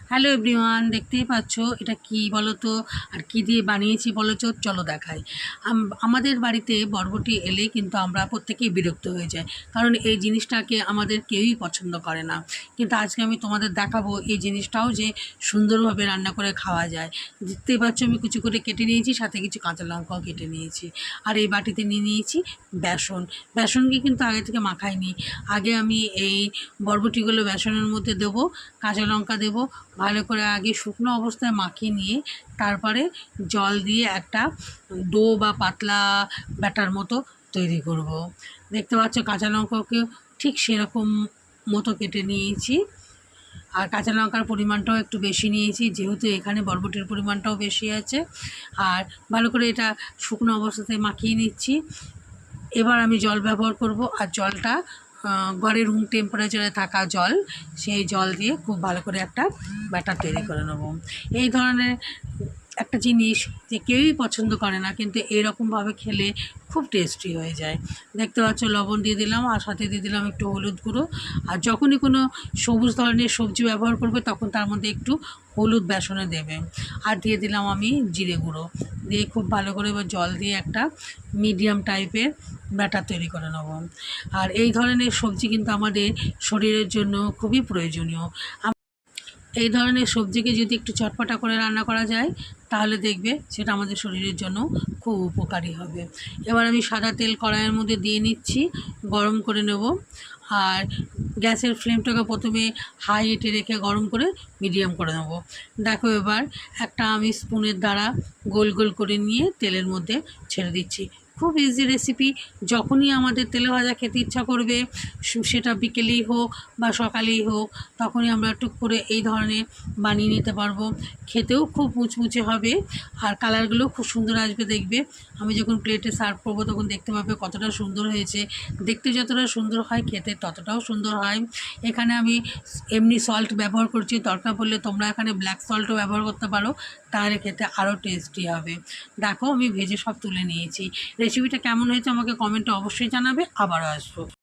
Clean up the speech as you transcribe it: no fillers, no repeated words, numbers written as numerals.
Hello everyone, দেখতেই পাচ্ছ এটা কি বলো তো, আর কি দিয়ে বানিয়েছি বলো তো, চলো দেখাই। আমাদের বাড়িতে বরবটি এলে কিন্তু আমরা প্রত্যেকেই বিরক্ত হয়ে যাই, কারণ এই জিনিসটাকে আমাদের কেউই পছন্দ করে না। কিন্তু আজকে আমি তোমাদের দেখাবো এই জিনিসটাও যে সুন্দরভাবে রান্না করে খাওয়া যায়। দেখতেই পাচ্ছ আমি কুচি করে কেটে নিয়েছি, সাথে কিছু কাঁচা লঙ্কাও কেটে নিয়েছি। আর এই বাটিতে নিয়ে নিয়েছি বেসনকে কিন্তু আগে থেকে মাখাইনি। আগে আমি এই বরবটিগুলো বেসনের মধ্যে দেবো, কাঁচা লঙ্কা দেবো, ভালো করে আগে শুকনো অবস্থায় মাখিয়ে নিয়ে তারপরে জল দিয়ে একটা ডো বা পাতলা ব্যাটার মতো তৈরি করব। দেখতে পাচ্ছ কাঁচা লঙ্কাকেও ঠিক সেরকম মতো কেটে নিয়েছি। আর কাঁচা লঙ্কার পরিমাণটাও একটু বেশি নিয়েছি, যেহেতু এখানে বরবটির পরিমাণটাও বেশি আছে। আর ভালো করে এটা শুকনো অবস্থাতে মাখিয়ে নিচ্ছি। এবার আমি জল ব্যবহার করব, আর জলটা ঘরের রুম টেম্পারেচারে থাকা জল, সেই জল দিয়ে খুব ভালো করে একটা ব্যাটার তৈরি করে নেব। এই ধরনের একটা জিনিস যে কেউই পছন্দ করে না, কিন্তু এইরকমভাবে খেলে খুব টেস্টি হয়ে যায়। দেখতে পাচ্ছ লবণ দিয়ে দিলাম, আর সাথে দিয়ে দিলাম একটু হলুদ গুঁড়ো। আর যখনই কোনো সবুজ ধরনের সবজি ব্যবহার করবে তখন তার মধ্যে একটু হলুদ বেসনে দেবে। আর দিয়ে দিলাম আমি জিরে গুঁড়ো দিয়ে খুব ভালো করে এবার জল দিয়ে একটা মিডিয়াম টাইপের ব্যাটার তৈরি করে নেব। আর এই ধরনের সবজি কিন্তু আমাদের শরীরের জন্য খুবই প্রয়োজনীয়। এই ধরনের সবজিকে যদি একটু চটপটা করে রান্না করা যায় তাহলে দেখবে সেটা আমাদের শরীরের জন্য খুব উপকারী হবে। এবার আমি সাদা তেল কড়াইয়ের মধ্যে দিয়ে নিচ্ছি, গরম করে নেব। আর গ্যাসের ফ্লেমটাকে প্রথমে হাই হিটে রেখে গরম করে মিডিয়াম করে নেব। দেখো এবার একটা আমি স্পুনের দ্বারা গোল গোল করে নিয়ে তেলের মধ্যে ছেড়ে দিচ্ছি। খুব ইজি রেসিপি। যখনই আমাদের তেলে ভাজা খেতে ইচ্ছা করবে, সেটা বিকেলেই হোক বা সকালেই হোক, তখনই আমরা টুক করে এই ধরনের বানিয়ে নিতে পারবো। খেতেও খুব মুচমুচে হবে, আর কালারগুলো খুব সুন্দর আসবে। দেখবে আমি যখন প্লেটে সার্ভ করবো তখন দেখতে পাবে কতটা সুন্দর হয়েছে। দেখতে যতটা সুন্দর হয় খেতে ততটাও সুন্দর হয়। এখানে আমি এমনি সল্ট ব্যবহার করছি, দরকার পড়লে তোমরা এখানে ব্ল্যাক সল্টও ব্যবহার করতে পারো, তাহলে খেতে আরও টেস্টি হবে। দেখো আমি ভেজে সব তুলে নিয়েছি। রেসিপিটা কেমন হয়েছে আমাকে কমেন্টে অবশ্যই জানাবে। আবারও আসবো।